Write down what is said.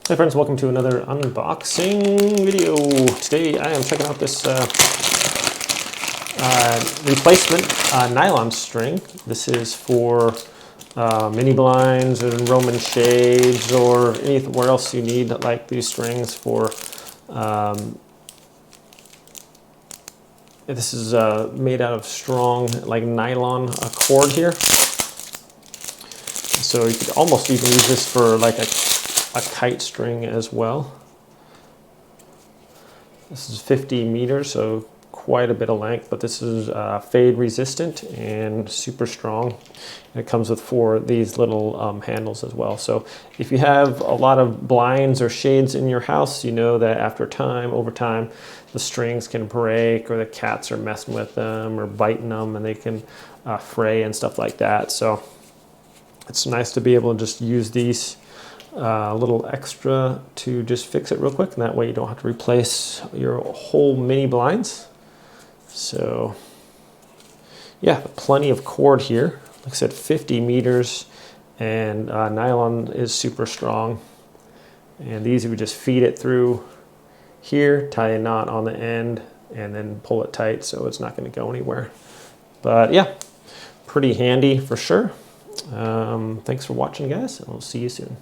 Hey friends, welcome to another unboxing video. Today I am checking out this replacement nylon string. This is for mini blinds and Roman shades or anywhere else you need like these strings for. This is made out of strong like nylon cord here. So you could almost even use this for like a kite string as well. This is 50 meters, so quite a bit of length, but this is fade resistant and super strong. And it comes with these little handles as well. So if you have a lot of blinds or shades in your house, you know that over time, the strings can break, or the cats are messing with them or biting them, and they can fray and stuff like that. So it's nice to be able to just use these a little extra to just fix it real quick, and that way you don't have to replace your whole mini blinds. So yeah, plenty of cord here. Like I said, 50 meters, and nylon is super strong. And these, you would just feed it through here, tie a knot on the end, and then pull it tight so it's not going to go anywhere. But yeah, pretty handy for sure. Thanks for watching, guys, and I'll see you soon.